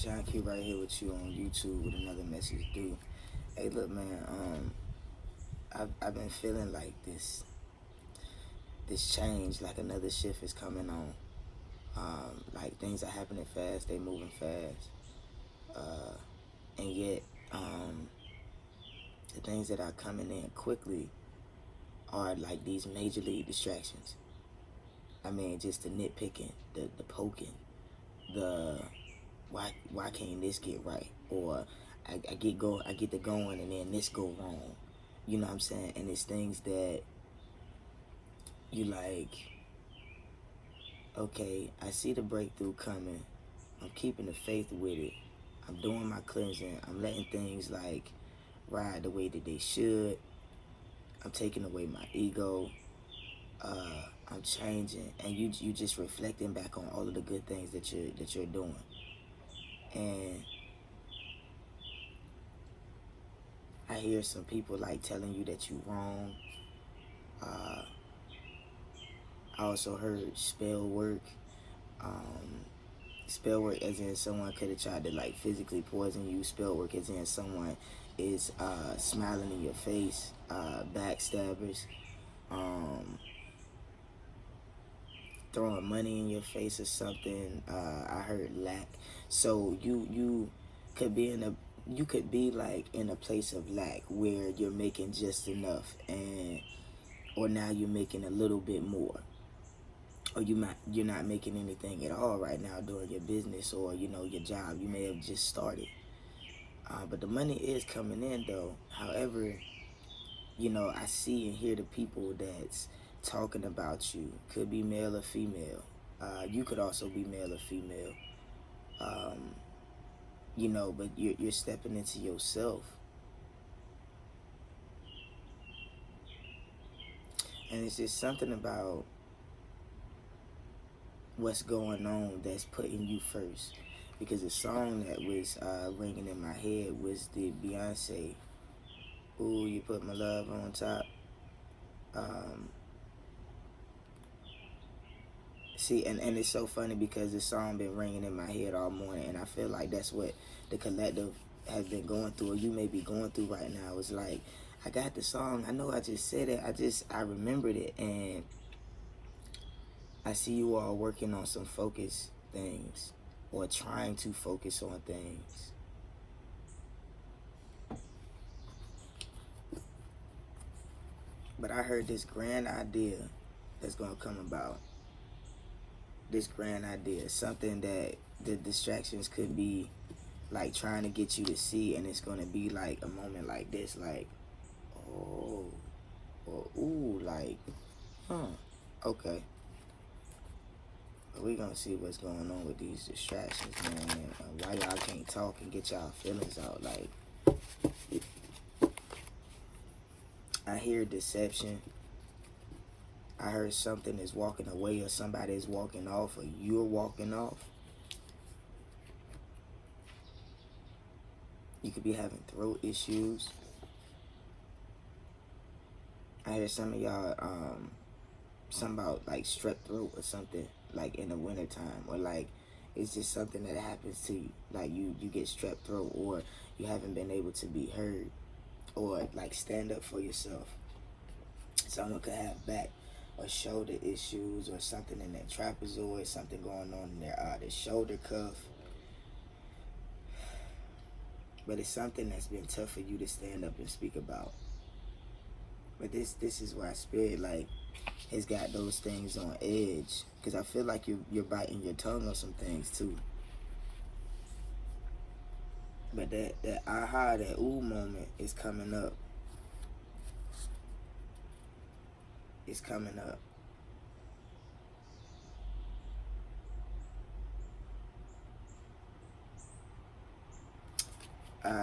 Sean Q right here with you on YouTube with another message due. Hey, look, man. I've been feeling like this change, like another shift is coming on. Like things are happening fast, they moving fast, and yet the things that are coming in quickly are like these major league distractions. I mean, just the nitpicking, the poking, the why can't this get right, or I get the going and then this go wrong. You know what I'm saying? And it's things that you like. Okay, I see the breakthrough coming. I'm keeping the faith with it. I'm doing my cleansing. I'm letting things like ride the way that they should. I'm taking away my ego. I'm changing, and you just reflecting back on all of the good things that you're doing, and I hear some people like telling you that you wrong. Uh, I also heard spell work. Um, Spell work as in someone could have tried to like physically poison you. Spell work as in someone is smiling in your face. Backstabbers. Um, Throwing money in your face or something. I heard lack. So you could be in a you could be like in a place of lack where you're making just enough, and or now you're making a little bit more, or you're not making anything at all right now doing your business, or your job. You may have just started, but the money is coming in though. However, I see and hear the people that's talking about you. Could be male or female. You could also be male or female. Um, but you're stepping into yourself, and it's just something about what's going on that's putting you first. Because the song that was ringing in my head was the Beyonce, "Ooh, you put my love on top." Um, See, and it's so funny because the song been ringing in my head all morning, and I feel like that's what the collective has been going through, or you may be going through right now. It's like, I got the song, I know I just said it, I remembered it, and I see you all working on some focus things, or trying to focus on things. But I heard this grand idea that's gonna come about. This grand idea, something that the distractions could be like trying to get you to see, and it's gonna be like a moment like this, like, oh, or ooh, like, huh, okay. But we gonna see what's going on with these distractions, man. Why y'all can't talk and get y'all feelings out? Like, I hear deception. I heard something is walking away, or somebody is walking off, or you're walking off. You could be having throat issues. I hear some of y'all, something about like strep throat or something, like in the wintertime, or like it's just something that happens to you. Like you get strep throat, or you haven't been able to be heard, or like stand up for yourself. Someone could have back or shoulder issues, or something in their trapezoid, something going on in their shoulder cuff. But it's something that's been tough for you to stand up and speak about. But this is why Spirit like has got those things on edge, because I feel like you're biting your tongue on some things too. But that aha, that ooh moment is coming up. It's coming up.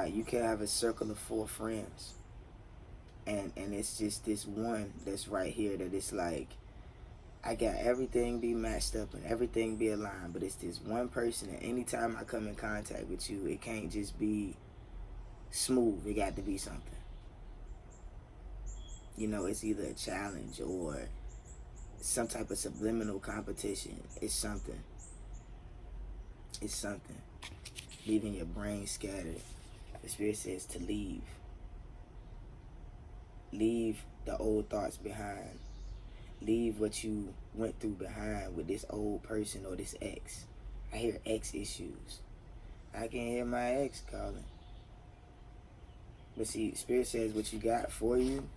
You can have a circle of 4 friends, and it's just this one that's right here that it's like, I got everything be matched up and everything be aligned, but it's this one person, and anytime I come in contact with you, it can't just be smooth. It got to be something. It's either a challenge or some type of subliminal competition. It's something. It's something. leaving your brain scattered. The Spirit says to leave. Leave the old thoughts behind. Leave what you went through behind with this old person or this ex. I hear ex issues. I can hear my ex calling. But see, Spirit says what you got for you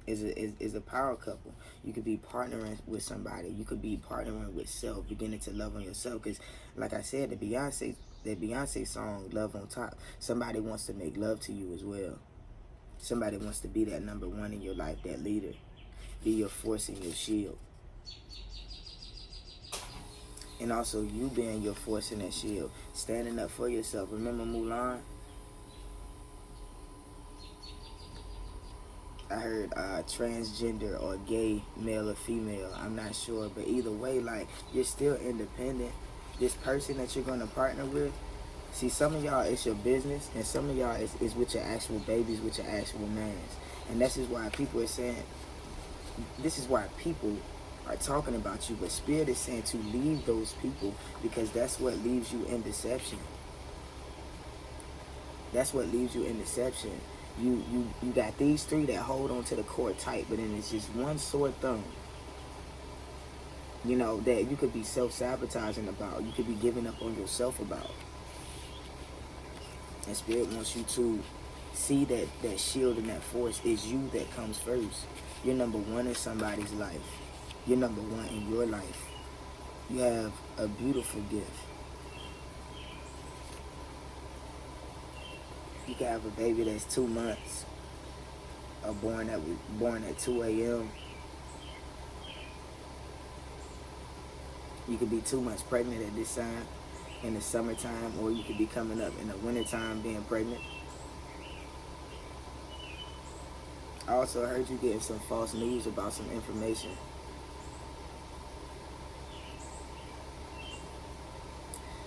is a power couple. You could be partnering with somebody. You could be partnering with self, beginning to love on yourself. Because, like I said, the Beyonce song, Love on Top, somebody wants to make love to you as well. Somebody wants to be that number one in your life, that leader. Be your force and your shield. And also you being your force and that shield. Standing up for yourself. Remember Mulan? I heard transgender or gay, male or female. I'm not sure. But either way, like, you're still independent. This person that you're going to partner with, see, some of y'all, it's your business. And some of y'all, is with your actual babies, with your actual mans. And this is why people are saying, this is why people are talking about you. But Spirit is saying to leave those people, because that's what leaves you in deception. That's what leaves you in deception. You got these three that hold on to the cord tight, but then it's just one sore thumb. You know, that you could be self-sabotaging about. You could be giving up on yourself about. And Spirit wants you to see that shield and that force is you that comes first. You're number one in somebody's life. You're number one in your life. You have a beautiful gift. You can have a baby that's 2 months, or born at 2 a.m. You could be 2 months pregnant at this time in the summertime, or you could be coming up in the wintertime being pregnant. I also heard you getting some false news about some information.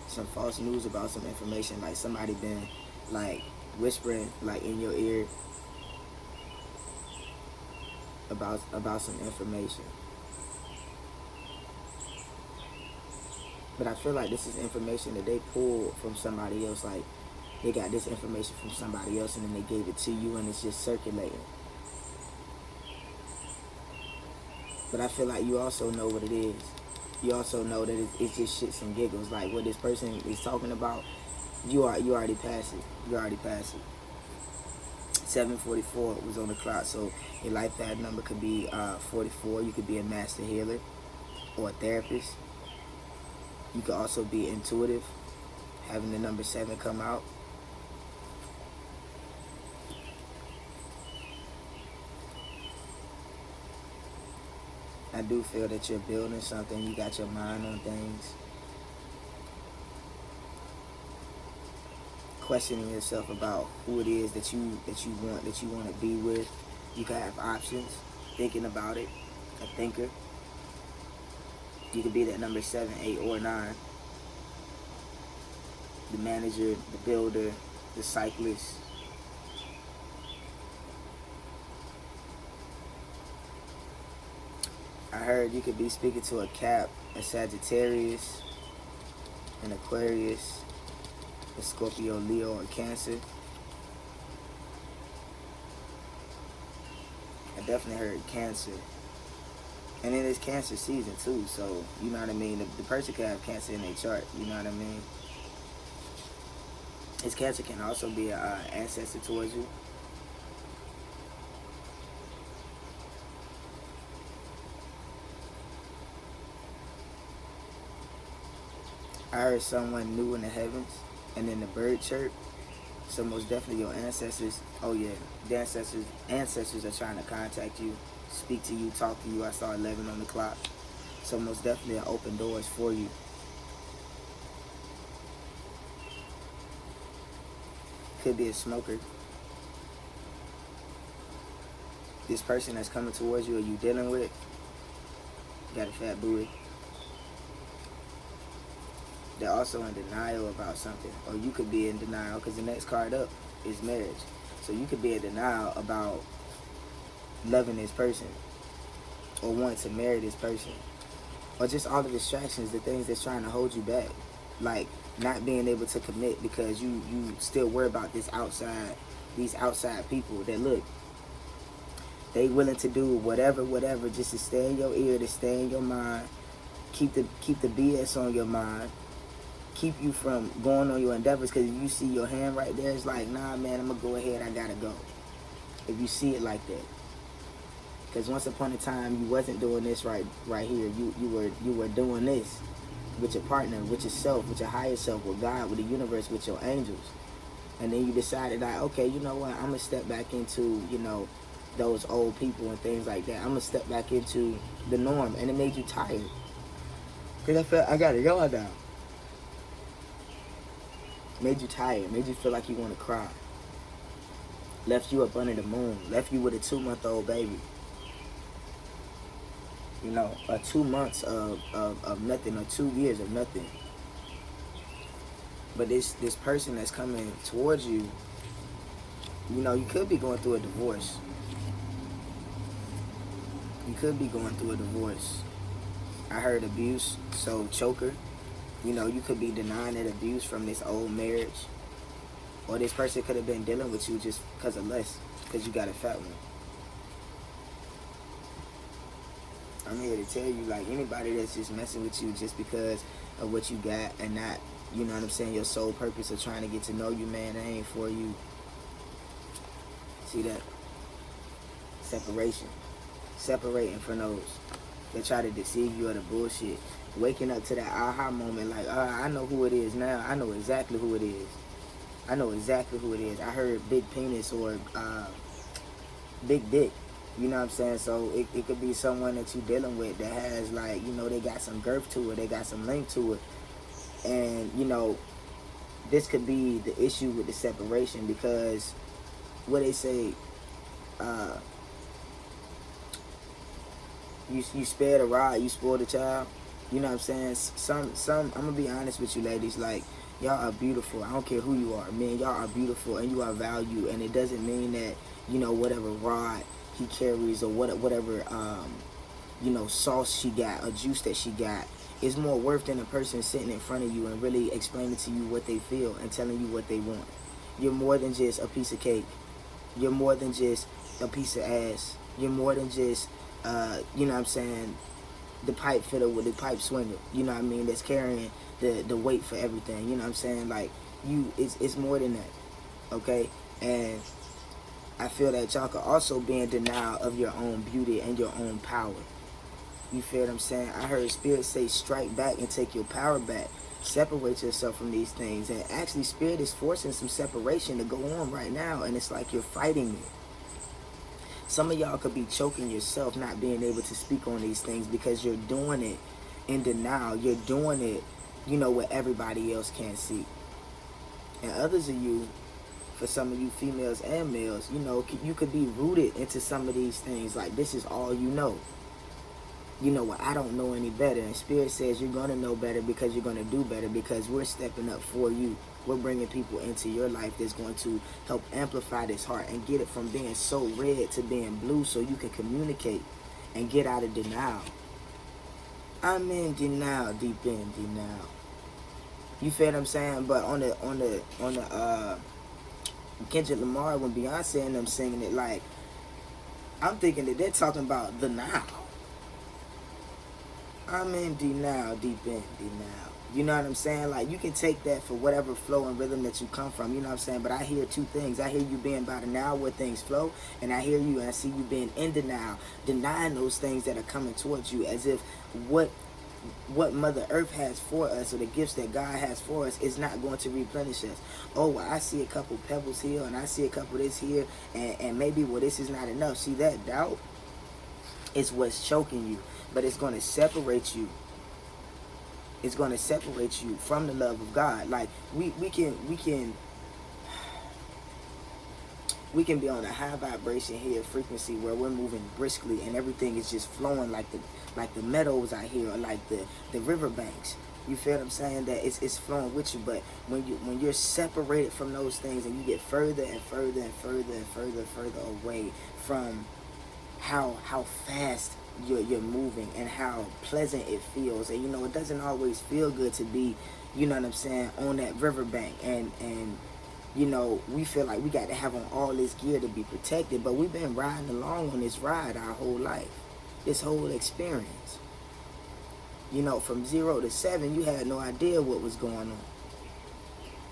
Some false news about some information, like somebody been like whispering like in your ear about some information. But I feel like this is information that they pulled from somebody else. Like, they got this information from somebody else and then they gave it to you and it's just circulating. But I feel like you also know what it is. You also know that it's just shits and giggles. Like, what this person is talking about, you already passed it. You already passed it. 7:44 was on the clock, so your life path number could be 44. You could be a master healer or a therapist. You could also be intuitive, having the number 7 come out. I do feel that you're building something. You got your mind on things. Questioning yourself about who it is that you want to be with. You can have options. Thinking about it. A thinker. You could be that number 7, 8, or 9. The manager, the builder, the cyclist. I heard you could be speaking to a Cap, a Sagittarius, an Aquarius, a Scorpio, Leo, or Cancer. I definitely heard Cancer. And it is Cancer season too, so you know what I mean? The person can have Cancer in their chart, you know what I mean? His Cancer can also be an ancestor towards you. I heard someone new in the heavens, and then the bird chirp. So most definitely your ancestors, oh yeah, the ancestors are trying to contact you, speak to you, talk to you. I saw 11 on the clock. So most definitely open doors for you. Could be a smoker. This person that's coming towards you or you dealing with got a fat booty. They're also in denial about something. Or you could be in denial because the next card up is marriage. So you could be in denial about loving this person or wanting to marry this person. Or just all the distractions, the things that's trying to hold you back. Like, not being able to commit because you still worry about these outside people that look, they willing to do whatever just to stay in your ear, to stay in your mind, keep the BS on your mind, keep you from going on your endeavors. Because you see your hand right there, it's like, nah man, I'm gonna go ahead, I gotta go. If you see it like that, because once upon a time you wasn't doing this right here. You were doing this with your partner, with yourself, with your higher self, with God, with the universe, with your angels. And then you decided that, okay, you know what, I'm gonna step back into, you know, those old people and things like that. I'm gonna step back into the norm, and it made you tired. Because I felt I gotta go now. Made you tired, made you feel like you want to cry. Left you up under the moon, left you with a 2-month-old baby. You know, 2 months of nothing, or 2 years of nothing. But this person that's coming towards you, you know, you could be going through a divorce. You could be going through a divorce. I heard abuse, so choker. You know, you could be denying that abuse from this old marriage. Or this person could have been dealing with you just because of lust, because you got a fat one. I'm here to tell you, like, anybody that's just messing with you just because of what you got and not, you know what I'm saying, your sole purpose of trying to get to know you, man, that ain't for you. See that? Separation. Separating from those that try to deceive you of the bullshit. Waking up to that aha moment, like, I know who it is now. I know exactly who it is. I know exactly who it is. I heard big penis or big dick. You know what I'm saying? So it could be someone that you're dealing with that has, like, you know, they got some girth to it. They got some length to it. And, you know, this could be the issue with the separation, because what they say, you spare the rod, you spoil the child. You know what I'm saying? Some I'm gonna be honest with you ladies, like, y'all are beautiful. I don't care who you are, man, y'all are beautiful and you are valued. And it doesn't mean that, you know, whatever rod he carries or whatever you know, sauce she got or juice that she got is more worth than a person sitting in front of you and really explaining to you what they feel and telling you what they want. You're more than just a piece of cake. You're more than just a piece of ass. You're more than just you know what I'm saying, the pipe fitter with the pipe swinger, you know what I mean, that's carrying the weight for everything. You know what I'm saying? Like, it's more than that, okay? And I feel that y'all could also be in denial of your own beauty and your own power. You feel what I'm saying? I heard Spirit say, strike back and take your power back. Separate yourself from these things. And actually, Spirit is forcing some separation to go on right now, and it's like you're fighting it. Some of y'all could be choking yourself, not being able to speak on these things because you're doing it in denial. You're doing it, you know, what everybody else can't see. And others of you, for some of you females and males, you know, you could be rooted into some of these things. Like, this is all you know. You know what, I don't know any better. And Spirit says you're going to know better because you're going to do better, because we're stepping up for you. We're bringing people into your life that's going to help amplify this heart and get it from being so red to being blue, so you can communicate and get out of denial. I'm in denial, deep in denial. You feel what I'm saying? But on the Kendrick Lamar, when Beyonce and them singing it, like, I'm thinking that they're talking about the now. I'm in denial, deep in denial. You know what I'm saying? Like, you can take that for whatever flow and rhythm that you come from, you know what I'm saying? But I hear two things. I hear you being by the now where things flow, and I hear you and I see you being in denial, denying those things that are coming towards you, as if what Mother Earth has for us, or the gifts that God has for us, is not going to replenish us. Oh, well, I see a couple pebbles here, and I see a couple this here, and maybe, well, this is not enough. See, that doubt is what's choking you. But it's going to separate you. It's going to separate you from the love of God. Like, we can be on a high vibration here, frequency, where we're moving briskly and everything is just flowing like the meadows out here, or like the riverbanks. You feel what I'm saying? That it's flowing with you. But when you're separated from those things, and you get further and further and further and further away from how fast you're moving and how pleasant it feels. And it doesn't always feel good to be, you know what I'm saying, on that riverbank. And we feel like we got to have on all this gear to be protected, but we've been riding along on this ride our whole life, this whole experience. From 0 to 7, you had no idea what was going on.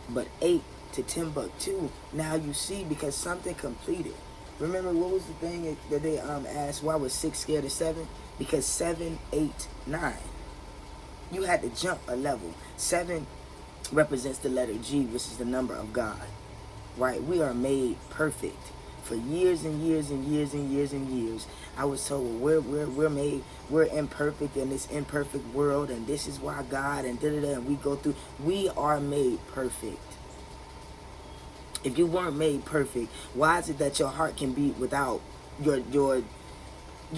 But 8 to Timbuktu, now you see, because something completed. Remember, what was the thing that they asked, why was 6 scared of 7? Because 7, 8, 9. You had to jump a level. 7 represents the letter G, which is the number of God. Right? We are made perfect. For years and years and years and years and years, I was told, well, we're imperfect in this imperfect world, and this is why God, and and we go through. We are made perfect. If you weren't made perfect, why is it that your heart can beat without your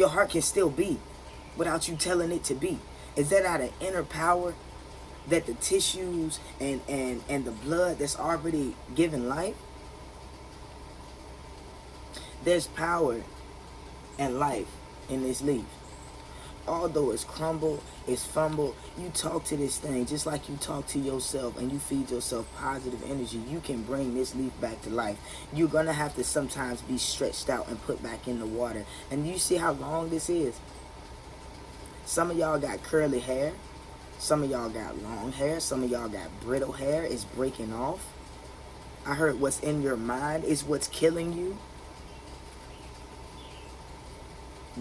heart can still beat without you telling it to beat? Is that not an inner power that the tissues and the blood that's already given life? There's power and life in this leaf. Although it's crumbled, it's fumbled, you talk to this thing just like you talk to yourself, and you feed yourself positive energy. You can bring this leaf back to life. You're going to have to sometimes be stretched out and put back in the water. And you see how long this is? Some of y'all got curly hair. Some of y'all got long hair. Some of y'all got brittle hair. It's breaking off. I heard what's in your mind is what's killing you.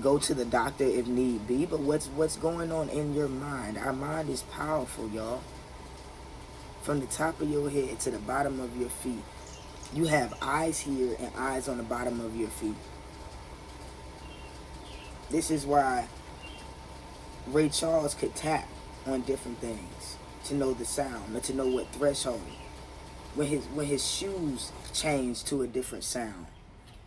Go to the doctor if need be, but what's going on in your mind? Our mind is powerful, y'all. From the top of your head to the bottom of your feet. You have eyes here and eyes on the bottom of your feet. This is why Ray Charles could tap on different things to know the sound, or to know what threshold. When his shoes changed to a different sound.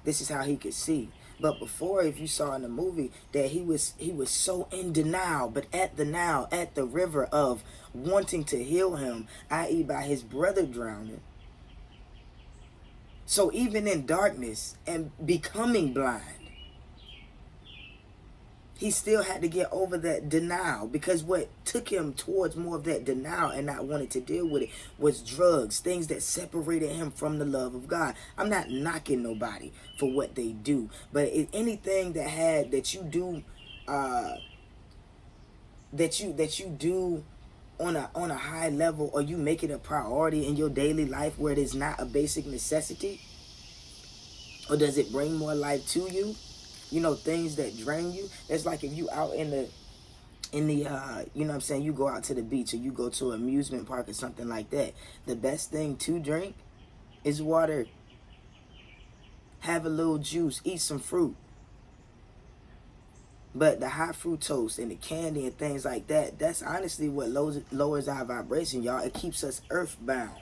This is how he could see. But before, if you saw in the movie that he was so in denial, but at the river of wanting to heal him, i.e. by his brother drowning. So even in darkness and becoming blind, he still had to get over that denial, because what took him towards more of that denial and not wanting to deal with it was drugs, things that separated him from the love of God. I'm not knocking nobody for what they do, but anything that you do that you do on a high level, or you make it a priority in your daily life where it is not a basic necessity, or does it bring more life to you? Things that drain you. It's like if you out in the you know what I'm saying, you go out to the beach, or you go to an amusement park or something like that. The best thing to drink is water. Have a little juice, eat some fruit. But the high fructose and the candy and things like that, that's honestly what lowers our vibration, y'all. It keeps us earthbound,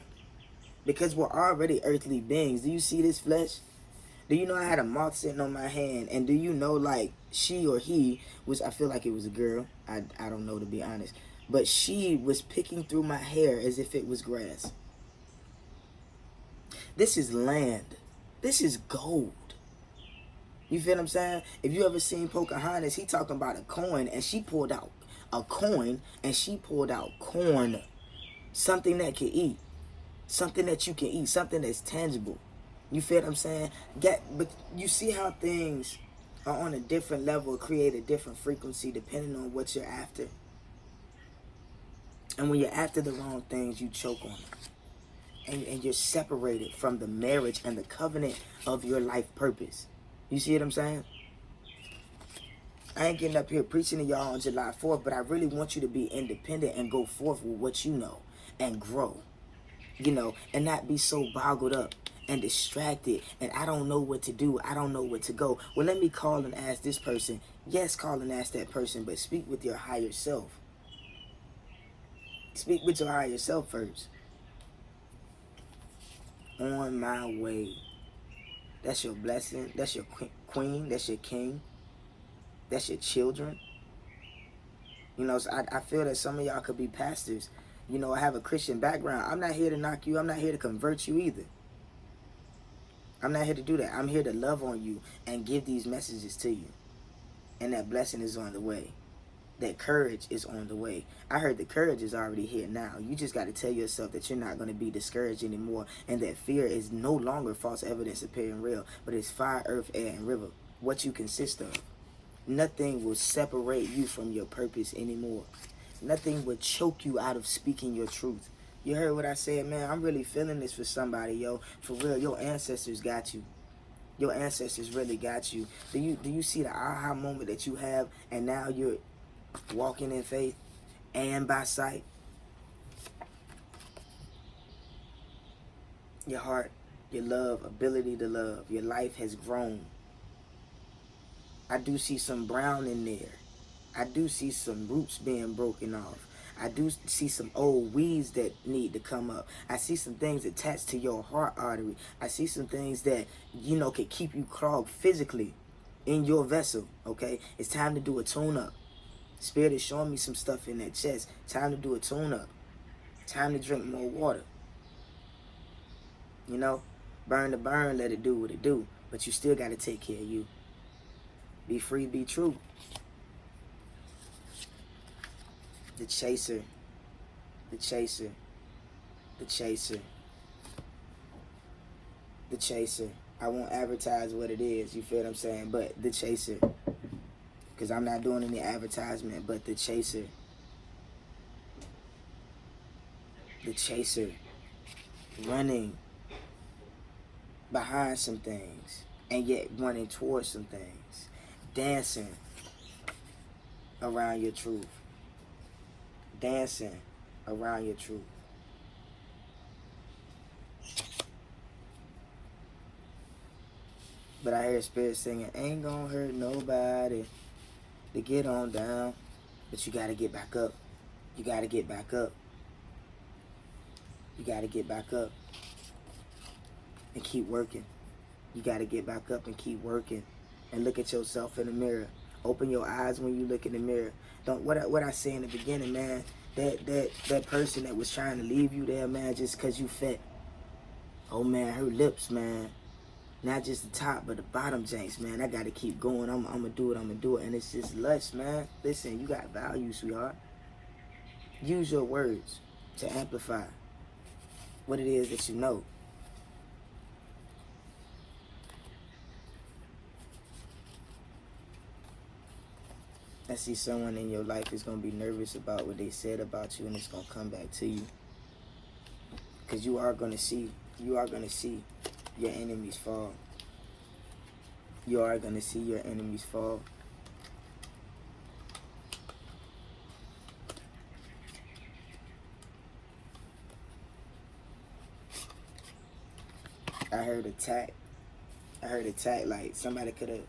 because we're already earthly beings. Do you see this flesh? Do you know I had a moth sitting on my hand? And do you know, like, she or he was, I feel like it was a girl. I don't know, to be honest. But she was picking through my hair as if it was grass. This is land. This is gold. You feel what I'm saying? If you ever seen Pocahontas, he talking about a coin, and she pulled out a coin, and she pulled out corn. Something that can eat. Something that you can eat. Something that's tangible. You feel what I'm saying? But you see how things are on a different level, create a different frequency depending on what you're after. And when you're after the wrong things, you choke on them. And you're separated from the marriage and the covenant of your life purpose. You see what I'm saying? I ain't getting up here preaching to y'all on July 4th, but I really want you to be independent and go forth with what you know and grow. And not be so boggled up and distracted, and I don't know what to do, I don't know where to go. Well, let me call and ask this person. Yes, call and ask that person, but speak with your higher self. Speak with your higher self first. On my way. That's your blessing. That's your queen. That's your king. That's your children. So I feel that some of y'all could be pastors. I have a Christian background. I'm not here to knock you. I'm not here to convert you either. I'm not here to do that. I'm here to love on you and give these messages to you. and that blessing is on the way. That courage is on the way. I heard the courage is already here now. You just got to tell yourself that you're not going to be discouraged anymore, and that fear is no longer false evidence appearing real, but it's fire, earth, air, and river, what you consist of. Nothing will separate you from your purpose anymore. Nothing will choke you out of speaking your truth. You heard what I said, man? I'm really feeling this for somebody, yo. For real, your ancestors got you. Your ancestors really got you. Do you see the aha moment that you have, and now you're walking in faith and by sight? Your heart, your love, ability to love, your life has grown. I do see some brown in there. I do see some roots being broken off. I do see some old weeds that need to come up. I see some things attached to your heart artery. I see some things that, could keep you clogged physically in your vessel, okay? It's time to do a tune-up. Spirit is showing me some stuff in that chest. Time to do a tune-up. Time to drink more water. Burn the burn, let it do what it do. But you still got to take care of you. Be free, be true. The chaser, the chaser, the chaser, the chaser. I won't advertise what it is, you feel what I'm saying? But the chaser, because I'm not doing any advertisement, but the chaser. The chaser, running behind some things, and yet running towards some things. Dancing around your truth. Dancing around your truth. But I hear Spirit singing, ain't gonna hurt nobody to get on down. But you gotta get back up. You gotta get back up. You gotta get back up and keep working. You gotta get back up and keep working. And look at yourself in the mirror. Open your eyes when you look in the mirror. Don't what I say in the beginning, man. That person that was trying to leave you there, man, just cause you fat. Oh man, her lips, man. Not just the top, but the bottom janks, man. I gotta keep going. I'm gonna do it. And it's just lust, man. Listen, you got value, sweetheart. Use your words to amplify what it is that you know. I see someone in your life is going to be nervous about what they said about you, and it's going to come back to you. Because you are going to see your enemies fall. You are going to see your enemies fall. I heard attack, like somebody could have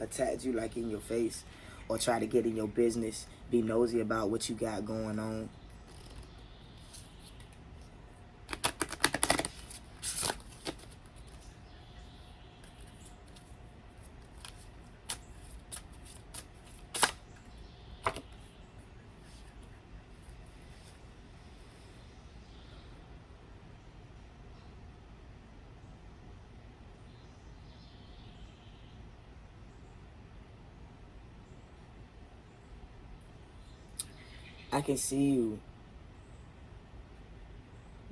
attacked you like in your face, or try to get in your business, be nosy about what you got going on. I can see you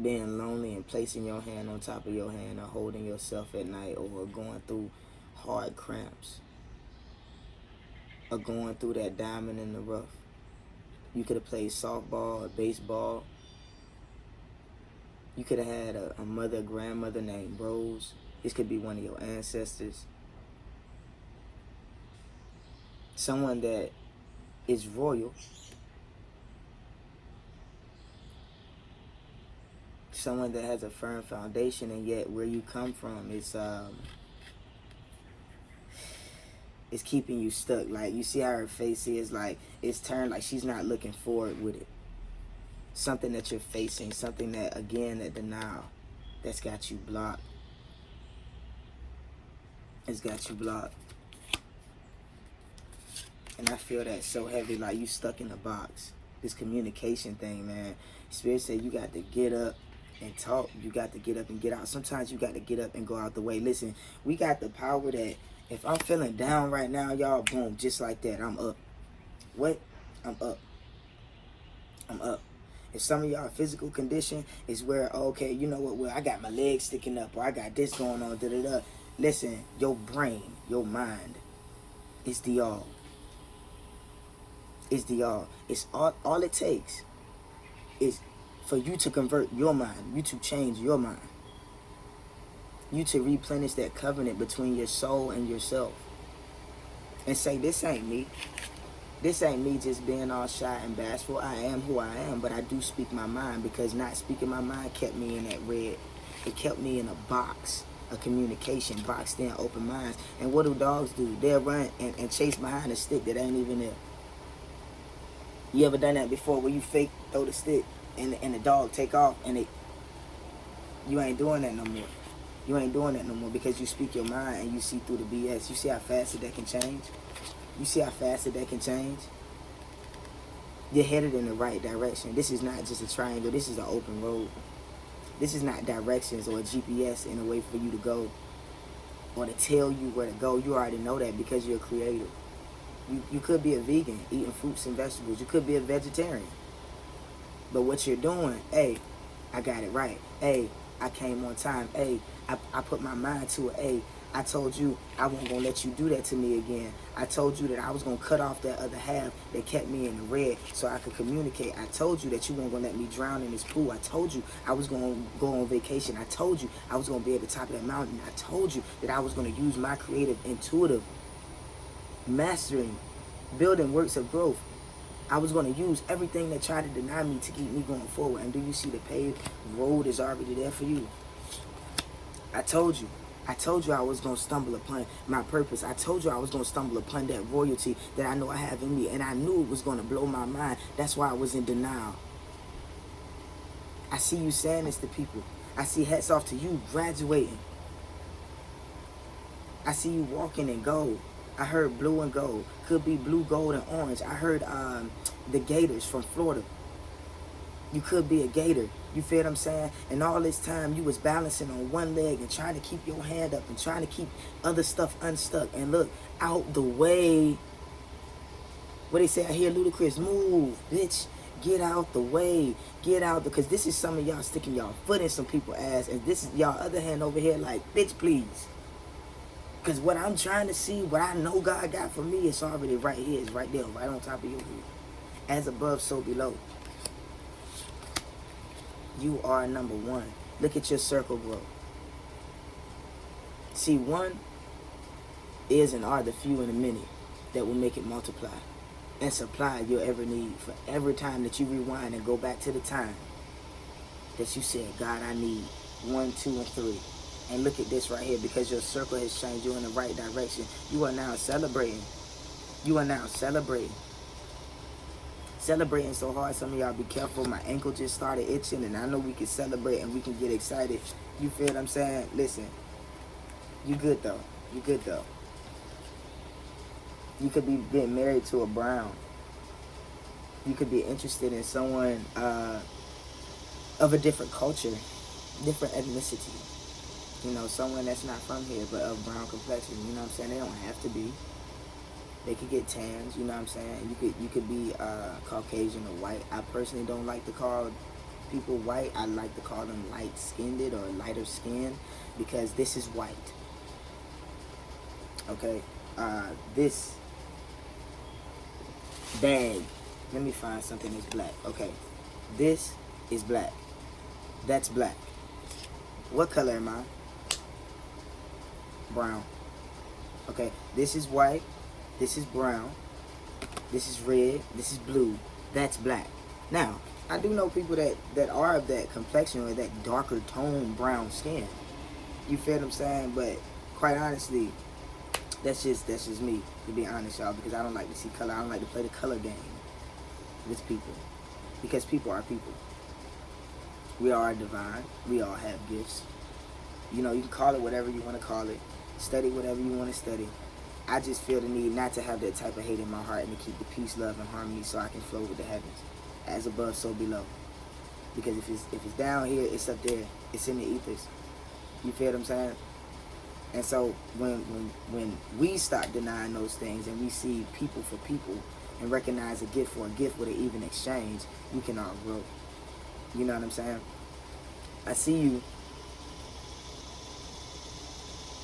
being lonely and placing your hand on top of your hand, or holding yourself at night, or going through hard cramps, or going through that diamond in the rough. You could have played softball or baseball. You could have had a mother, grandmother named Rose. This could be one of your ancestors. Someone that is royal. Someone that has a firm foundation, and yet where you come from is keeping you stuck. Like, you see how her face is, like it's turned, like she's not looking forward with it. Something that you're facing, something that, again, that denial that's got you blocked. It's got you blocked. And I feel that so heavy, like you stuck in a box. This communication thing, man. Spirit said you got to get up and talk. You got to get up and get out. Sometimes you got to get up and go out the way. Listen, we got the power that If I'm feeling down right now, y'all, boom, just like that, I'm up. What? I'm up. I'm up. If some of y'all physical condition is where, okay, you know what, well, I got my legs sticking up, or I got this going on, da-da-da. Listen, your brain, your mind, is the all. Is the all. It's all it takes is for you to convert your mind, you to change your mind, you to replenish that covenant between your soul and yourself, and say, this ain't me. This ain't me just being all shy and bashful. I am who I am, but I do speak my mind, because not speaking my mind kept me in that red. It kept me in a box, a communication box, then open minds. And what do dogs do? They'll run and chase behind a stick that ain't even there. You ever done that before, where you fake throw the stick and the dog take off, and you ain't doing that no more. You ain't doing that no more, because you speak your mind and you see through the BS. You see how fast that can change? You see how fast that can change? You're headed in the right direction. This is not just a triangle. This is an open road. This is not directions or a GPS in a way for you to go or to tell you where to go. You already know that, because you're a creator. You could be a vegan, eating fruits and vegetables. You could be a vegetarian. But what you're doing, hey, I got it right. Hey, I came on time. Hey, I put my mind to it. Hey, I told you I wasn't going to let you do that to me again. I told you that I was going to cut off that other half that kept me in the red so I could communicate. I told you that you weren't going to let me drown in this pool. I told you I was going to go on vacation. I told you I was going to be at the top of that mountain. I told you that I was going to use my creative, intuitive, mastering, building works of growth. I was going to use everything that tried to deny me to keep me going forward. And do you see the paved road is already there for you? I told you. I told you I was going to stumble upon my purpose. I told you I was going to stumble upon that royalty that I know I have in me. And I knew it was going to blow my mind. That's why I was in denial. I see you saying this to people. I see hats off to you graduating. I see you walking in gold. I heard blue and gold. Could be blue, gold, and orange. I heard the Gators from Florida. You could be a gator. You feel what I'm saying? And all this time you was balancing on one leg and trying to keep your hand up and trying to keep other stuff unstuck. And look, out the way. What they say, I hear Ludacris, move, bitch. Get out the way. Get out, because this is some of y'all sticking y'all foot in some people's ass. And this is y'all other hand over here like, bitch, please. Because what I'm trying to see, what I know God got for me, it's already right here. It's right there, right on top of your head. As above, so below. You are number one. Look at your circle grow. See, one is and are the few and the many that will make it multiply and supply you'll ever need for every time that you rewind and go back to the time that you said, God, I need 1, 2, and 3. And look at this right here, because your circle has changed you in the right direction. You are now celebrating. You are now celebrating. Celebrating so hard, some of y'all be careful. My ankle just started itching, and I know we can celebrate and we can get excited. You feel what I'm saying? Listen, you good though. You good though. You could be getting married to a brown. You could be interested in someone of a different culture, different ethnicity. You know, someone that's not from here, but of brown complexion. You know what I'm saying? They don't have to be. They could get tans, you know what I'm saying? You could be Caucasian or white. I personally don't like to call people white. I like to call them light-skinned or lighter skin, because this is white. Okay? This bag, let me find something that's black. Okay. This is black. That's black. What color am I? Brown. Okay. This is white. This is brown. This is red. This is blue. That's black. Now, I do know people that are of that complexion or that darker tone brown skin. You feel what I'm saying? But quite honestly, that's just me, to be honest, y'all, because I don't like to see color. I don't like to play the color game with people, because people are people. We are divine. We all have gifts. You know, you can call it whatever you want to call it. Study whatever you want to study. I just feel the need not to have that type of hate in my heart, and to keep the peace, love, and harmony so I can flow with the heavens. As above, so below. Because if it's down here, it's up there. It's in the ethers. You feel what I'm saying? And so when we stop denying those things and we see people for people and recognize a gift for a gift with an even exchange, we can all grow. You know what I'm saying? I see you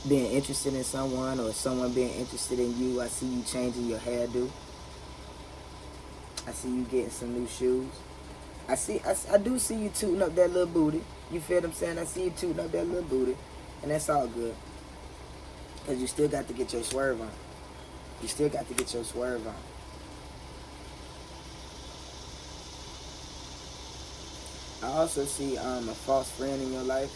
being interested in someone or someone being interested in you. I see you changing your hairdo. I see you getting some new shoes. I do see you tooting up that little booty. You feel what I'm saying? I see you tooting up that little booty. And that's all good. Because you still got to get your swerve on. You still got to get your swerve on. I also see a false friend in your life.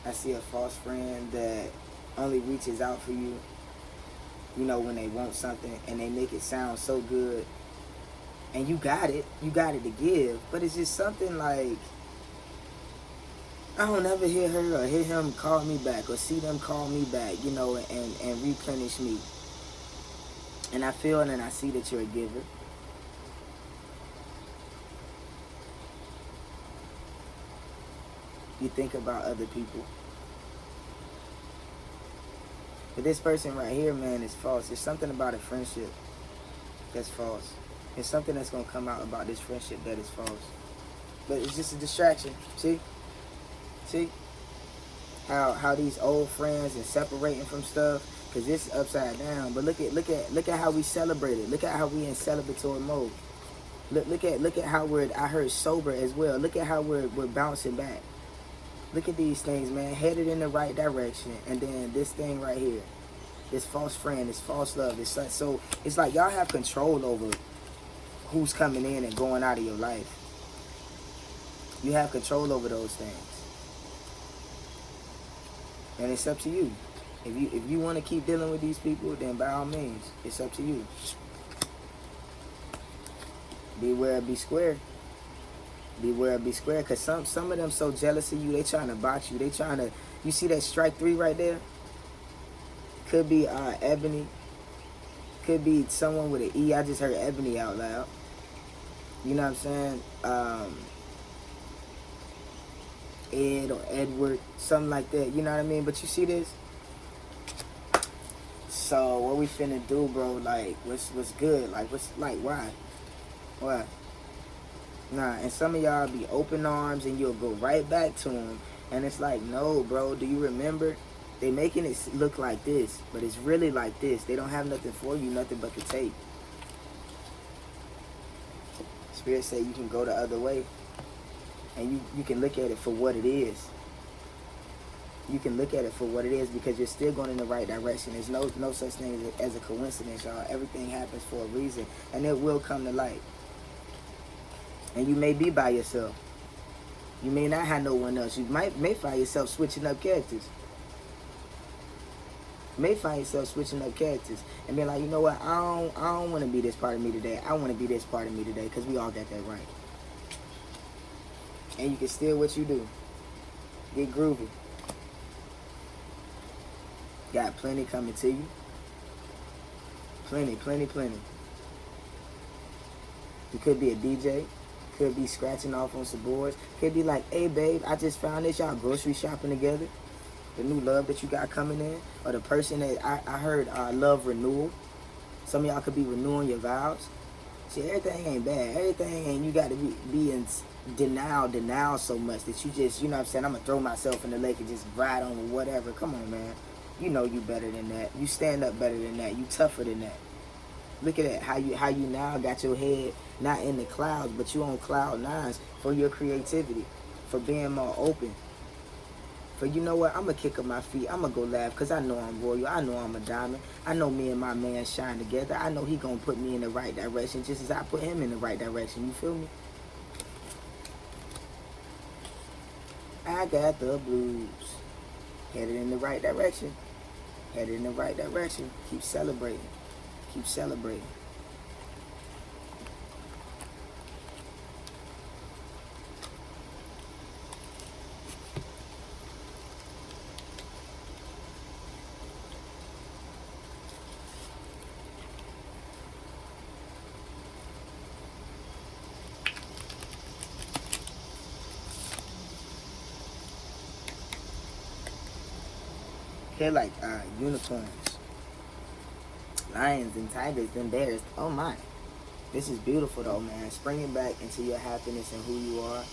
I see a false friend that only reaches out for you, you know, when they want something, and they make it sound so good. And you got it to give, but it's just something like, I don't ever hear her or hear him call me back or see them call me back, you know, and replenish me. And I feel and I see that you're a giver. You think about other people. But this person right here, man, is false. There's something about a friendship that's false. There's something that's going to come out about this friendship that is false. But it's just a distraction. See? See? How these old friends and separating from stuff, because it's upside down. But look at how we celebrate it. Look at how we in celebratory mode. Look at how I heard sober as well. Look at how we're bouncing back. Look at these things, man, headed in the right direction. And then this thing right here, this false friend, this false love, it's like, so it's like y'all have control over who's coming in and going out of your life. You have control over those things. And it's up to you. If you want to keep dealing with these people, then by all means, it's up to you. Beware, be square. Beware, be square. Because some of them so jealous of you, they trying to box you. They trying to, you see that strike 3 right there? Could be Ebony. Could be someone with an E. I just heard Ebony out loud. You know what I'm saying? Ed or Edward, something like that. You know what I mean? But you see this? So what we finna do, bro? Like, what's good? Like, why? Why? Nah, and some of y'all be open arms and you'll go right back to them. And it's like, no, bro, do you remember? They making it look like this, but it's really like this. They don't have nothing for you, nothing but the tape. Spirit say you can go the other way. And you can look at it for what it is. You can look at it for what it is because you're still going in the right direction. There's no such thing as a coincidence, y'all. Everything happens for a reason, and it will come to light. And you may be by yourself. You may not have no one else. You may find yourself switching up characters. May find yourself switching up characters and be like, you know what? I don't want to be this part of me today. I want to be this part of me today because we all got that right. And you can steal what you do. Get groovy. Got plenty coming to you. Plenty. You could be a DJ. Could be scratching off on some boards. Could be like, hey, babe, I just found this. Y'all grocery shopping together. The new love that you got coming in. Or the person that I heard love renewal. Some of y'all could be renewing your vows. See, everything ain't bad. Everything ain't, you got to be in denial so much that you just, you know what I'm saying, I'm going to throw myself in the lake and just ride on whatever. Come on, man. You know you better than that. You stand up better than that. You tougher than that. Look at that. How you now got your head not in the clouds, but you on cloud 9s for your creativity, for being more open. For, you know what, I'm going to kick up my feet. I'm going to go laugh because I know I'm royal. I know I'm a diamond. I know me and my man shine together. I know he going to put me in the right direction just as I put him in the right direction. You feel me? I got the blues. Headed in the right direction. Headed in the right direction. Keep celebrating. Keep celebrating. Here like unicorns, lions and tigers, then bears. Oh my. This is beautiful though, man. Springing back into your happiness and who you are.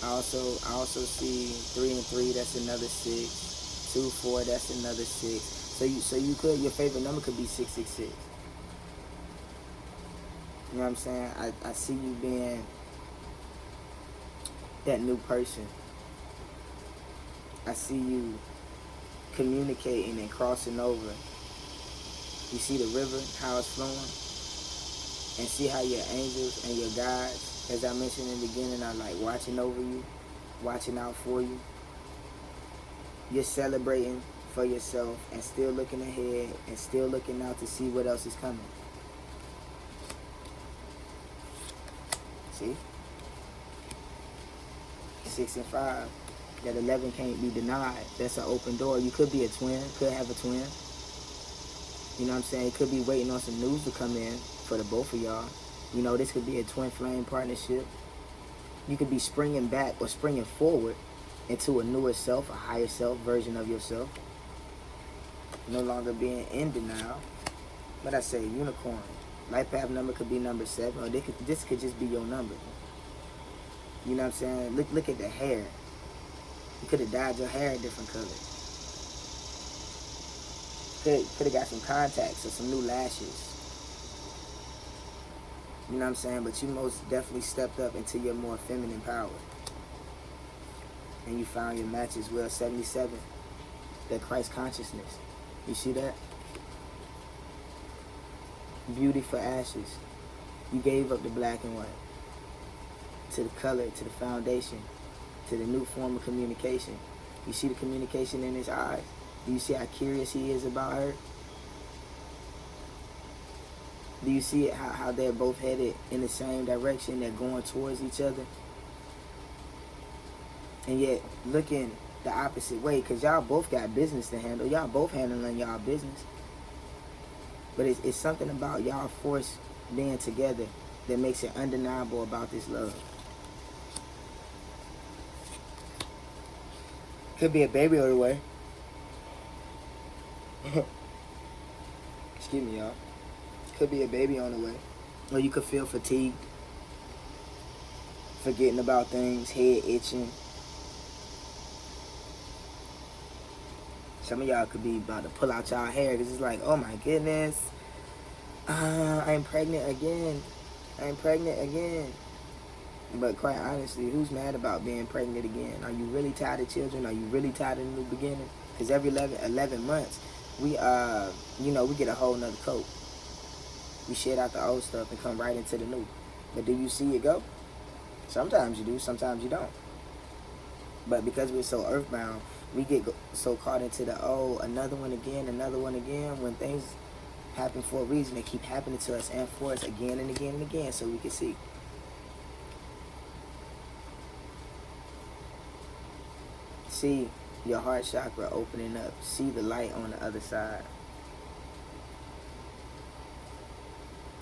I also see 3 and 3. That's another 6. 2, 4. That's another 6. So you could, your favorite number could be 666. You know what I'm saying? I see you being that new person. I see you communicating and crossing over. You see the river, how it's flowing, and see how your angels and your guides, as I mentioned in the beginning, are like watching over you, watching out for you. You're celebrating for yourself and still looking ahead and still looking out to see what else is coming. See? 6 and 5. That 11 can't be denied. That's an open door. You could be a twin, could have a twin. You know what I'm saying? It could be waiting on some news to come in for the both of y'all. You know, this could be a twin flame partnership. You could be springing back or springing forward into a newer self, a higher self version of yourself. No longer being in denial. But I say unicorn. Life path number could be number 7, or this could just be your number. You know what I'm saying? Look at the hair. You could have dyed your hair a different color. Could have got some contacts or some new lashes. You know what I'm saying? But you most definitely stepped up into your more feminine power. And you found your match as well. 77. That Christ consciousness. You see that? Beauty for ashes. You gave up the black and white. To the color, to the foundation, to the new form of communication. You see the communication in his eyes? Do you see how curious he is about her? Do you see how they're both headed in the same direction? They're going towards each other. And yet, looking the opposite way, because y'all both got business to handle. Y'all both handling y'all business. But it's something about y'all force being together that makes it undeniable about this love. Could be a baby on the way. Excuse me, y'all. Could be a baby on the way. Or you could feel fatigued. Forgetting about things. Head itching. Some of y'all could be about to pull out y'all hair because it's like, oh my goodness. I'm pregnant again. I'm pregnant again. But quite honestly, who's mad about being pregnant again? Are you really tired of children? Are you really tired of the new beginning? Because every 11 months, we get a whole nother coat. We shed out the old stuff and come right into the new. But do you see it go? Sometimes you do, sometimes you don't. But because we're so earthbound, we get so caught into the, another one again, when things happen for a reason. They keep happening to us and for us again and again and again so we can see. See your heart chakra opening up. See the light on the other side.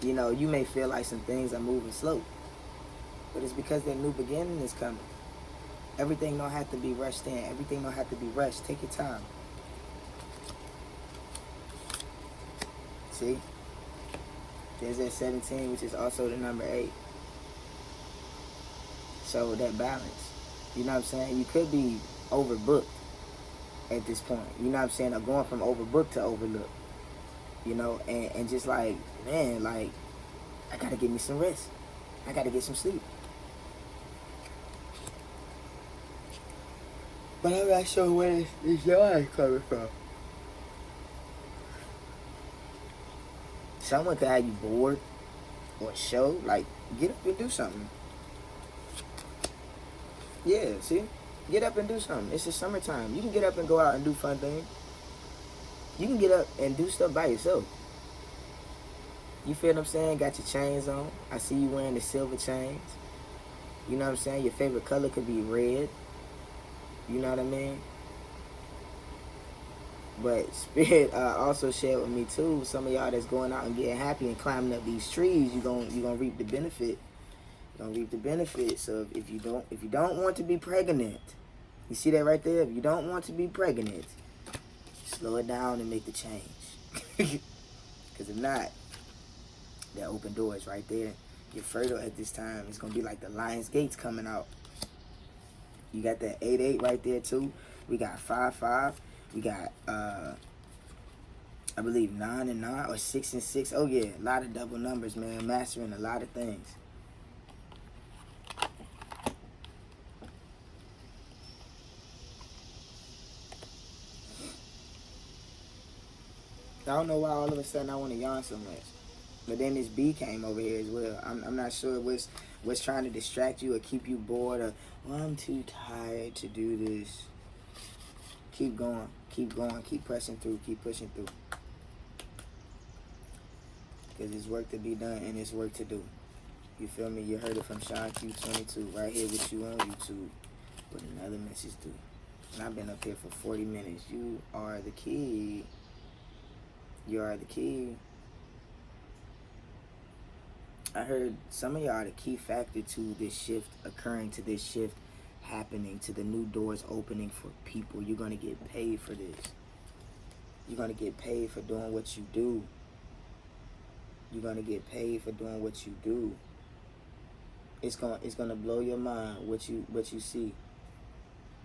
You know, you may feel like some things are moving slow, but it's because that new beginning is coming. Everything don't have to be rushed in. Everything don't have to be rushed. Take your time. See? There's that 17, which is also the number 8. So that balance. You know what I'm saying? You could be overbooked at this point. You know what I'm saying? Or going from overbooked to overlooked. You know? And just like, man, like, I got to get me some rest. I got to get some sleep. But I'm not sure where this joy coming from. Someone could have you bored or a show. Like, get up and do something. Yeah, see? Get up and do something. It's the summertime. You can get up and go out and do fun things. You can get up and do stuff by yourself. You feel what I'm saying? Got your chains on. I see you wearing the silver chains. You know what I'm saying? Your favorite color could be red. You know what I mean? But Spirit also shared with me too, some of y'all that's going out and getting happy and climbing up these trees, you're gonna reap the benefit. You're gonna reap the benefits of if you don't want to be pregnant, You see that right there? If you don't want to be pregnant, slow it down and make the change. Because if not, that open doors right there. You're fertile at this time. It's going to be like the lion's gates coming out. You got that 8-8 right there too. We got 5-5. We got, I believe 9 and 9 or 6 and 6. Oh yeah, a lot of double numbers, man. Mastering a lot of things. I don't know why all of a sudden I want to yawn so much. But then this bee came over here as well. I'm not sure what's trying to distract you or keep you bored or, well, I'm too tired to do this. Keep going. Keep going. Keep pressing through. Keep pushing through. Because it's work to be done and it's work to do. You feel me? You heard it from Sean Q22 right here with you on YouTube with another message due. And I've been up here for 40 minutes. You are the key. You are the key. I heard some of y'all are the key factor to this shift occurring, to this shift happening, to the new doors opening for people. You're going to get paid for this. You're going to get paid for doing what you do. You're going to get paid for doing what you do. It's going to blow your mind what you see.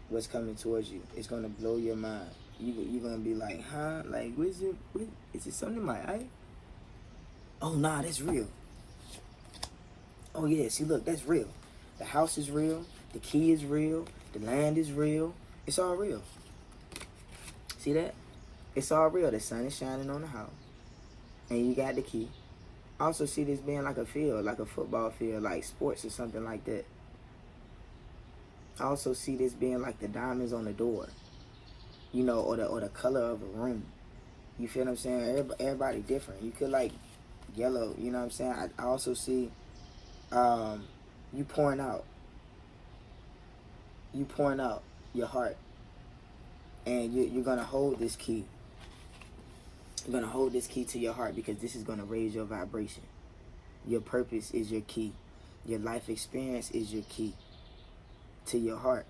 What's coming towards you. It's going to blow your mind. You're going to be like, huh? Like, is it something in my eye? Oh, nah, that's real. Oh, yeah, see, look, that's real. The house is real. The key is real. The land is real. It's all real. See that? It's all real. The sun is shining on the house. And you got the key. I also see this being like a field, like a football field, like sports or something like that. I also see this being like the diamonds on the door. You know, or the color of a room. You feel what I'm saying? Everybody different. You could like yellow, you know what I'm saying? I also see you pouring out. You pouring out your heart. And you're going to hold this key. You're going to hold this key to your heart because this is going to raise your vibration. Your purpose is your key. Your life experience is your key to your heart.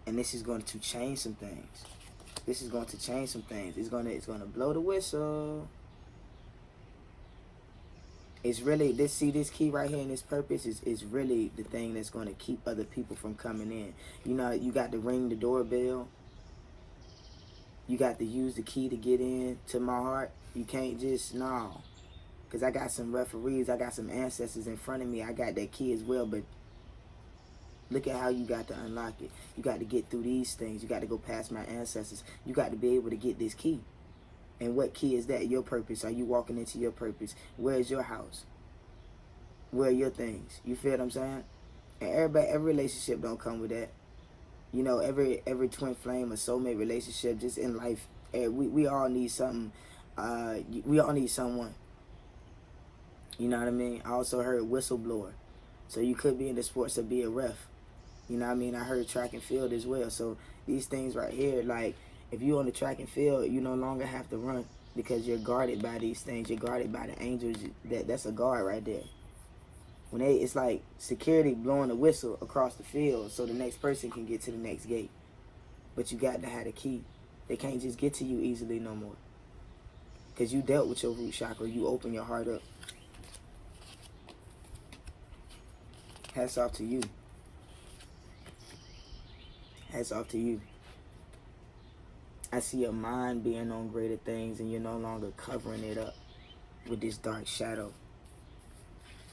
And this is going to change some things. This is going to change some things. It's going to blow the whistle. It's really, this key right here in this purpose is really the thing that's going to keep other people from coming in. You know, you got to ring the doorbell. You got to use the key to get in to my heart. You can't just, no. Because I got some referees, I got some ancestors in front of me. I got that key as well, but look at how you got to unlock it. You got to get through these things. You got to go past my ancestors. You got to be able to get this key. And what key is that? Your purpose. Are you walking into your purpose? Where is your house? Where are your things? You feel what I'm saying? And every relationship don't come with that. You know, every twin flame or soulmate relationship, just in life, we all need something. We all need someone. You know what I mean? I also heard whistleblower. So you could be in the sports or be a ref. You know what I mean? I heard track and field as well. So these things right here, like if you're on the track and field, you no longer have to run because you're guarded by these things. You're guarded by the angels. That's a guard right there. It's like security blowing a whistle across the field so the next person can get to the next gate. But you got to have a key. They can't just get to you easily no more. Because you dealt with your root chakra. You open your heart up. Hats off to you. Hats off to you. I see your mind being on greater things and you're no longer covering it up with this dark shadow.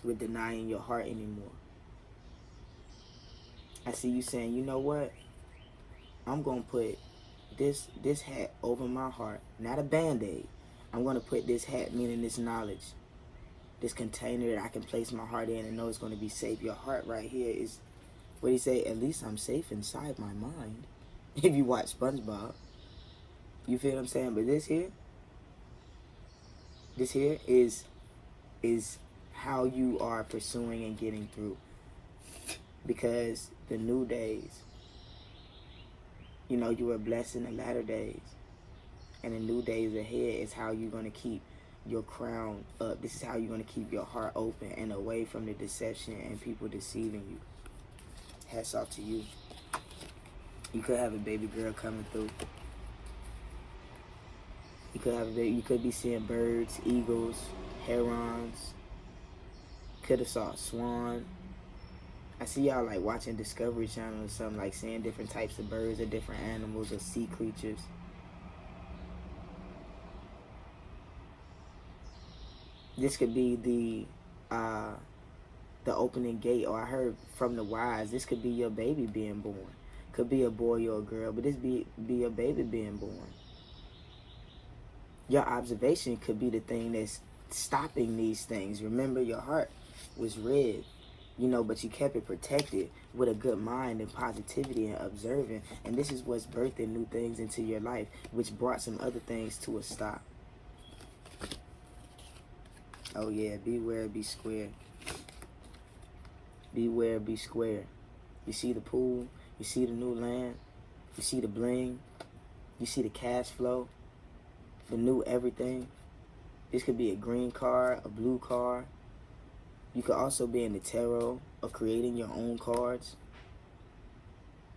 With denying your heart anymore. I see you saying, you know what? I'm going to put this hat over my heart. Not a band-aid. I'm going to put this hat, meaning this knowledge. This container that I can place my heart in and know it's going to be safe. Your heart right here is, what do you say? At least I'm safe inside my mind. If you watch SpongeBob. You feel what I'm saying? But this here is how you are pursuing and getting through. Because the new days, you know, you were blessed in the latter days. And the new days ahead is how you're going to keep your crown up. This is how you're going to keep your heart open and away from the deception and people deceiving you. Hats off to you. You could have a baby girl coming through. You could have a baby. You could be seeing birds, eagles, herons. Could have saw a swan. I see y'all like watching Discovery Channel or something, like seeing different types of birds or different animals or sea creatures. This could be the opening gate, or I heard from the wise, this could be your baby being born. Could be a boy or a girl, but this be a baby being born. Your observation could be the thing that's stopping these things. Remember, your heart was red, but you kept it protected with a good mind and positivity and observing. And this is what's birthing new things into your life, which brought some other things to a stop. Oh yeah, beware, be square. Beware, be square. You see the pool, you see the new land, you see the bling, you see the cash flow, the new everything. This could be a green card, a blue card. You could also be in the tarot or creating your own cards.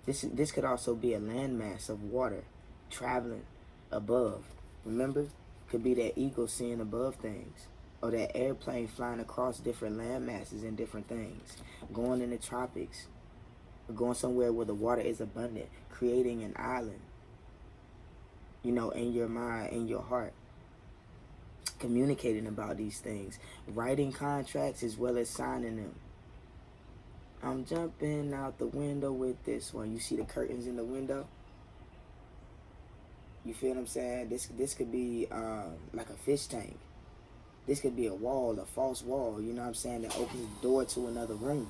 This could also be a landmass of water traveling above. Remember? Could be that eagle seeing above things, or that airplane flying across different land masses and different things, going in the tropics, or going somewhere where the water is abundant, creating an island, in your mind, in your heart, communicating about these things, writing contracts as well as signing them. I'm jumping out the window with this one. You see the curtains in the window? You feel what I'm saying? This could be like a fish tank. This could be a wall, a false wall, you know what I'm saying, that opens the door to another room.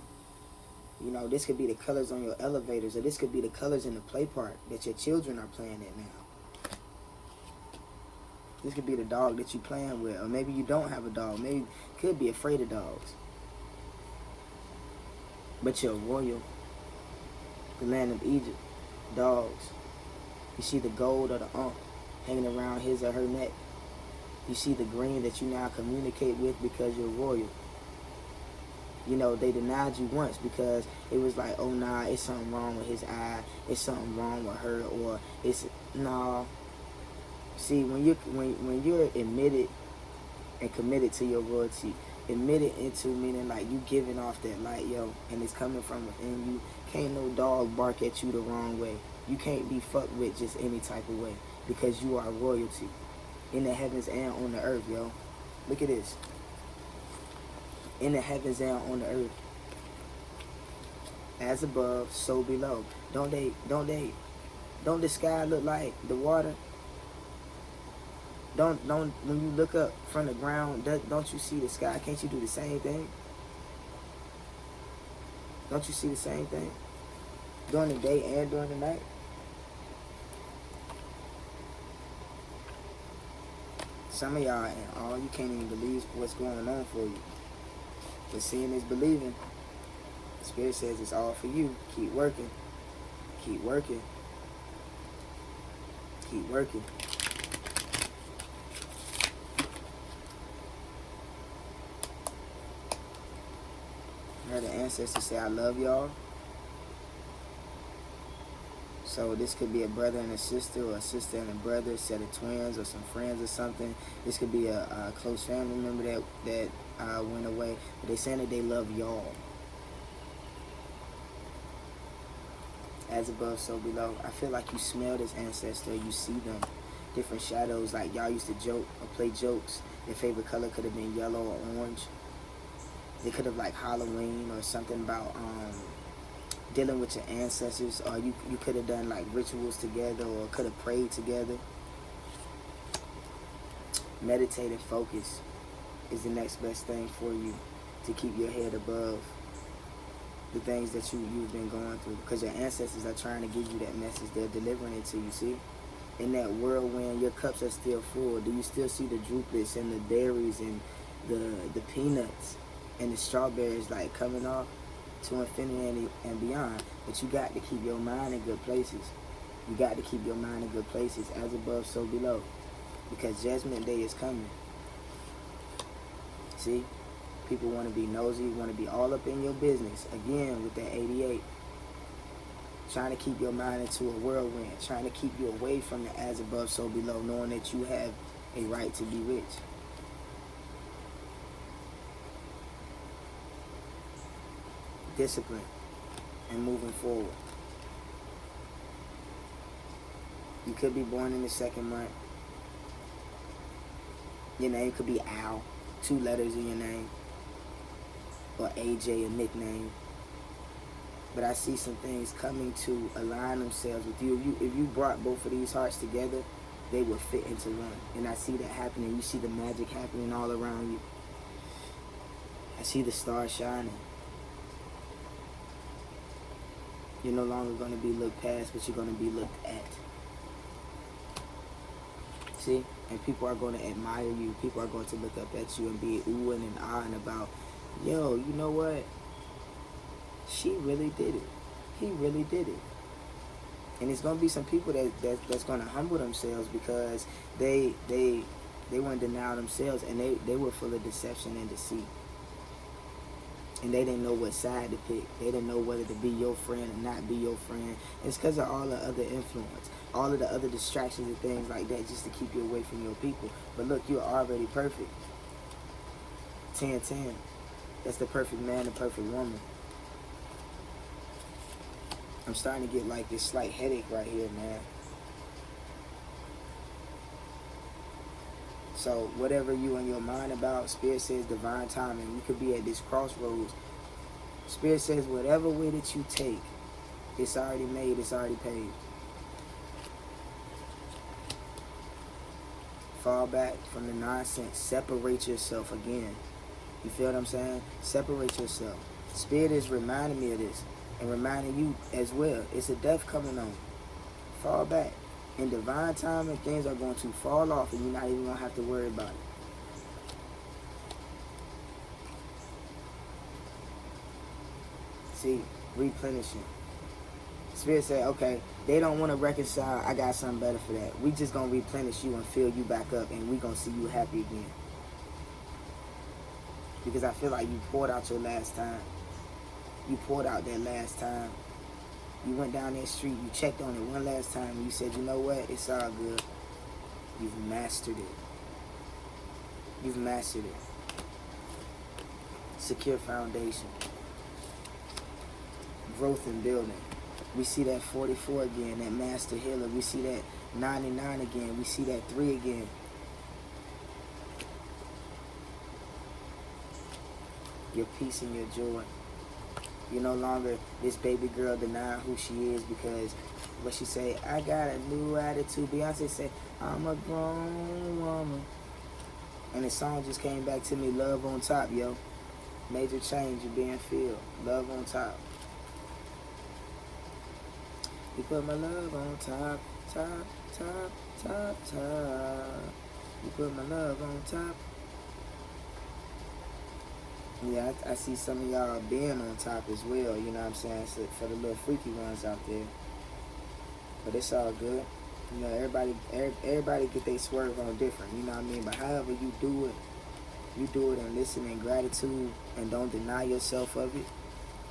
This could be the colors on your elevators, or this could be the colors in the play park that your children are playing at now. This could be the dog that you're playing with, or maybe you don't have a dog. Maybe you could be afraid of dogs. But you're royal. The land of Egypt, dogs. You see the gold or the ankh hanging around his or her neck. You see the green that you now communicate with because you're royal. They denied you once because it was like, oh nah, it's something wrong with his eye, it's something wrong with her, or it's nah. See, when you're admitted and committed to your royalty, admitted into meaning like you giving off that light, and it's coming from within you. Can't no dog bark at you the wrong way. You can't be fucked with just any type of way because you are royalty in the heavens and on the earth, Look at this. In the heavens and on the earth. As above, so below. Don't the sky look like the water? Don't when you look up from the ground, don't you see the sky? Can't you do the same thing? Don't you see the same thing? During the day and during the night? Some of y'all, and all you can't even believe what's going on for you. But seeing is believing. The Spirit says it's all for you. Keep working. Keep working. Keep working. I heard the ancestors say, I love y'all. So this could be a brother and a sister, or a sister and a brother, a set of twins, or some friends or something. This could be a close family member that went away. But they're saying that they love y'all. As above, so below. I feel like you smell this ancestor. You see them. Different shadows. Like y'all used to joke or play jokes. Their favorite color could have been yellow or orange. They could have like Halloween or something about dealing with your ancestors, or you could have done like rituals together, or could have prayed together. Meditate and focus is the next best thing for you to keep your head above the things that you've been going through, because your ancestors are trying to give you that message. They're delivering it to you. See, in that whirlwind, your cups are still full. Do you still see the drupelets and the berries and the peanuts and the strawberries like coming off to infinity and beyond? But you got to keep your mind in good places. You got to keep your mind in good places. As above, so below. Because judgment day is coming. See? People want to be nosy, want to be all up in your business. Again, with that 88. trying to keep your mind into a whirlwind, trying to keep you away from the as above, so below, knowing that you have a right to be rich. Discipline and moving forward. You could be born in the second month. Your name could be Al, 2 letters in your name, or AJ, a nickname. But I see some things coming to align themselves with you. If you brought both of these hearts together, they would fit into one. And I see that happening. You see the magic happening all around you. I see the stars shining. You're no longer going to be looked past, but you're going to be looked at. See? And people are going to admire you. People are going to look up at you and be oohing and ahhing about, yo, you know what? She really did it. He really did it. And it's going to be some people that's going to humble themselves because they weren't denying themselves, and they were full of deception and deceit. And they didn't know what side to pick. They didn't know whether to be your friend or not be your friend. It's because of all the other influence, all of the other distractions and things like that, just to keep you away from your people. But look, you're already perfect. 10-10. That's the perfect man, the perfect woman. I'm starting to get like this slight headache right here, man. So whatever you in your mind about, Spirit says divine timing. You could be at this crossroads. Spirit says whatever way that you take, it's already made, it's already paid. Fall back from the nonsense. Separate yourself again. You feel what I'm saying? Separate yourself. Spirit is reminding me of this and reminding you as well. It's a death coming on. Fall back. In divine timing, things are going to fall off and you're not even going to have to worry about it. See, replenishing. Spirit said, okay, they don't want to reconcile. I got something better for that. We just going to replenish you and fill you back up, and we going to see you happy again. Because I feel like you poured out your last time. You poured out that last time. You went down that street, you checked on it one last time, and you said, you know what, it's all good. You've mastered it. You've mastered it. Secure foundation. Growth and building. We see that 44 again, that master healer. We see that 99 again. We see that 3 again. Your peace and your joy. You're no longer this baby girl denying who she is because what she say, I got a new attitude. Beyonce said, I'm a grown woman. And the song just came back to me, Love on Top, yo. Major change, you're being filled. Love on top. You put my love on top, top, top, top, top. You put my love on top. Yeah, I see some of y'all being on top as well, you know what I'm saying, so for the little freaky ones out there. But it's all good. You know, everybody get their swerve on different, you know what I mean? But however you do it and listen in gratitude and don't deny yourself of it,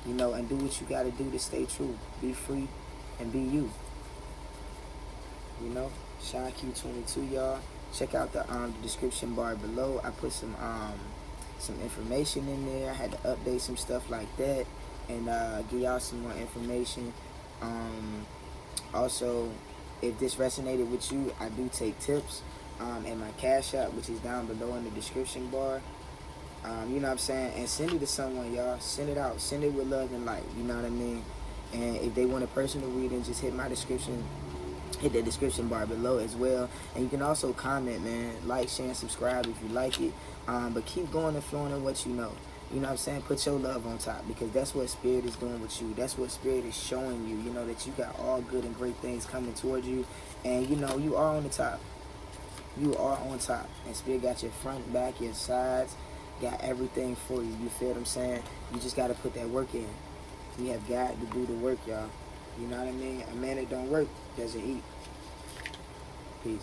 you know, and do what you got to do to stay true. Be free and be you. You know, Sean Q22, y'all. Check out the description bar below. I put some information in there. I had to update some stuff like that and give y'all some more information. Also, if this resonated with you, I do take tips, and my Cash App, which is down below in the description bar. You know what I'm saying? And send it to someone, y'all. Send it out. Send it with love and light. You know what I mean? And if they want a personal reading, just hit my description. Hit the description bar below as well. And you can also comment, man. Like, share, and subscribe if you like it. But keep going and flowing in what you know. You know what I'm saying? Put your love on top, because that's what Spirit is doing with you. That's what Spirit is showing you. You know, that you got all good and great things coming towards you. And, you know, you are on the top. You are on top. And Spirit got your front, back, your sides. Got everything for you. You feel what I'm saying? You just got to put that work in. You have got to do the work, y'all. You know what I mean? A man that don't work doesn't eat. Peace.